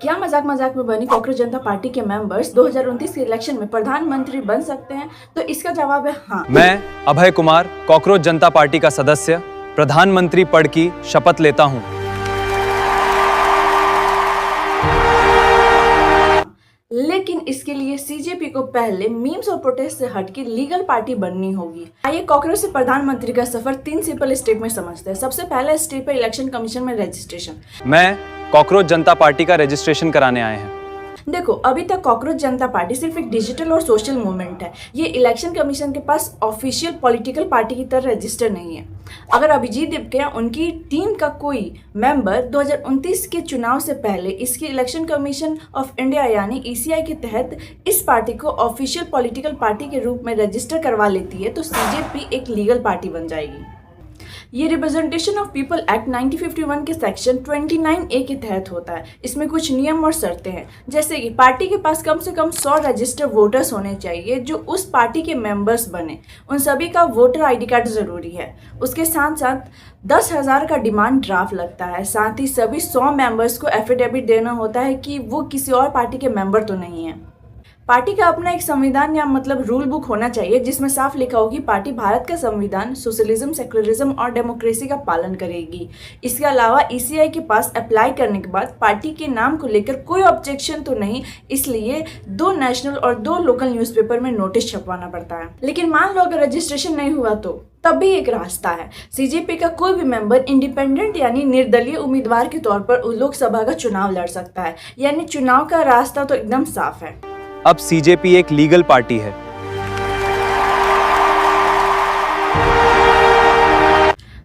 क्या मजाक मजाक में बनी कॉकरोच जनता पार्टी के मेंबर्स 2029 के इलेक्शन में प्रधानमंत्री बन सकते हैं? तो इसका जवाब है हाँ। मैं अभय कुमार कॉकरोच जनता पार्टी का सदस्य प्रधानमंत्री पद की शपथ लेता हूं। लेकिन इसके लिए सीजेपी को पहले मीम्स और प्रोटेस्ट से हटके लीगल पार्टी बननी होगी। आइए कॉकरोच से प्रधानमंत्री का सफर 3 सिंपल स्टेप में समझते हैं। सबसे पहला स्टेप है इलेक्शन कमीशन में रजिस्ट्रेशन। मैं कॉकरोच जनता पार्टी का रजिस्ट्रेशन कराने आए हैं। देखो, अभी तक कॉकरोच जनता पार्टी सिर्फ एक डिजिटल और सोशल मूवमेंट है। ये इलेक्शन कमीशन के पास ऑफिशियल पॉलिटिकल पार्टी की तरह रजिस्टर नहीं है। अगर अभिजीत दीप या उनकी टीम का कोई मेंबर 2029 के चुनाव से पहले इसकी इलेक्शन कमीशन ऑफ इंडिया यानी ईसीआई के तहत इस पार्टी को ऑफिशियल पॉलिटिकल पार्टी के रूप में रजिस्टर करवा लेती है तो सीजेपी एक लीगल पार्टी बन जाएगी। ये रिप्रेजेंटेशन ऑफ पीपल एक्ट 1951 के सेक्शन 29A के तहत होता है। इसमें कुछ नियम और शर्तें हैं, जैसे कि पार्टी के पास कम से कम 100 रजिस्टर्ड वोटर्स होने चाहिए जो उस पार्टी के मेंबर्स बने। उन सभी का वोटर आईडी कार्ड जरूरी है। उसके साथ साथ 10,000 का डिमांड ड्राफ्ट लगता है। साथ ही सभी 100 मेंबर्स को एफिडेविट देना होता है कि वो किसी और पार्टी के मेंबर तो नहीं है। पार्टी का अपना एक संविधान या मतलब रूल बुक होना चाहिए जिसमें साफ लिखा हो कि पार्टी भारत का संविधान, सोशलिज्म, सेकुलरिज्म और डेमोक्रेसी का पालन करेगी। इसके अलावा ईसीआई के पास अप्लाई करने के बाद पार्टी के नाम को लेकर कोई ऑब्जेक्शन तो नहीं, इसलिए 2 नेशनल और 2 लोकल न्यूज़पेपर में नोटिस छपवाना पड़ता है। लेकिन मान लो अगर रजिस्ट्रेशन नहीं हुआ तो तब भी एक रास्ता है। सीजेपी का कोई भी मेंबर इंडिपेंडेंट यानी निर्दलीय उम्मीदवार के तौर पर लोकसभा का चुनाव लड़ सकता है। यानी चुनाव का रास्ता तो एकदम साफ है। अब सीजेपी एक लीगल पार्टी है।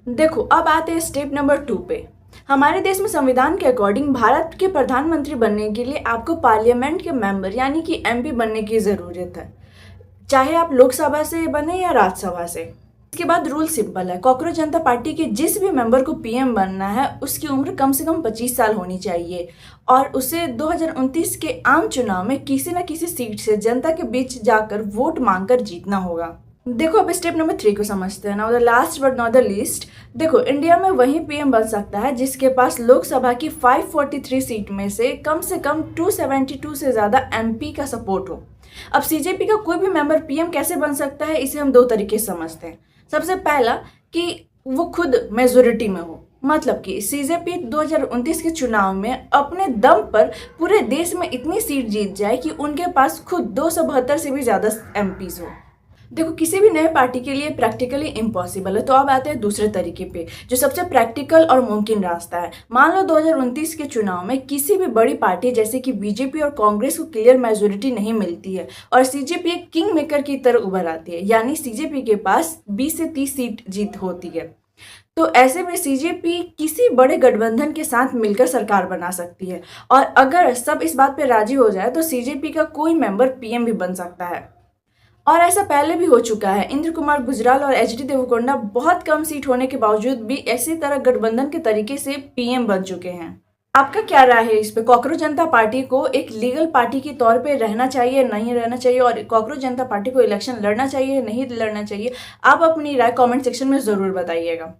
देखो, अब आते हैं स्टेप नंबर 2 पे। हमारे देश में संविधान के अकॉर्डिंग भारत के प्रधानमंत्री बनने के लिए आपको पार्लियामेंट के मेंबर यानी कि एमपी बनने की जरूरत है, चाहे आप लोकसभा से बने या राज्यसभा से। इसके बाद रूल सिंपल है। कॉकरोच जनता पार्टी के जिस भी मेंबर को पीएम बनना है उसकी उम्र कम से कम 25 साल होनी चाहिए और उसे 2029 के आम चुनाव में किसी न किसी सीट से जनता के बीच जाकर वोट मांगकर जीतना होगा। देखो, अब स्टेप नंबर 3 को समझते हैं। Now the last but not the least. देखो, इंडिया में वही पीएम बन सकता है जिसके पास लोकसभा की 543 सीट में से कम 272 से ज्यादा एमपी का सपोर्ट हो। अब सीजेपी का कोई भी मेंबर पीएम कैसे बन सकता है, इसे हम 2 तरीके से समझते हैं। सबसे पहला कि वो खुद मेजोरिटी में हो, मतलब कि सीजेपी 2029 के चुनाव में अपने दम पर पूरे देश में इतनी सीट जीत जाए कि उनके पास खुद 272 से भी ज़्यादा एमपीज हो। देखो, किसी भी नए पार्टी के लिए प्रैक्टिकली इम्पॉसिबल है। तो अब आते हैं दूसरे तरीके पे जो सबसे प्रैक्टिकल और मुमकिन रास्ता है। मान लो 2029 के चुनाव में किसी भी बड़ी पार्टी जैसे कि बीजेपी और कांग्रेस को क्लियर मेजोरिटी नहीं मिलती है और सीजेपी एक किंग मेकर की तरह उभर आती है, यानी सीजेपी के पास 20 से 30 सीट जीत होती है। तो ऐसे में सीजेपी किसी बड़े गठबंधन के साथ मिलकर सरकार बना सकती है और अगर सब इस बात पे राजी हो जाए तो सीजेपी का कोई मेंबर पीएम भी बन सकता है। और ऐसा पहले भी हो चुका है। इंद्र कुमार गुजराल और एचडी देवकोंडा बहुत कम सीट होने के बावजूद भी ऐसी तरह गठबंधन के तरीके से पीएम बन चुके हैं। आपका क्या राय है इस पे? कॉकरोच जनता पार्टी को एक लीगल पार्टी के तौर पे रहना चाहिए, नहीं रहना चाहिए, और कॉकरोच जनता पार्टी को इलेक्शन लड़ना चाहिए, नहीं लड़ना चाहिए? आप अपनी राय कमेंट सेक्शन में ज़रूर बताइएगा।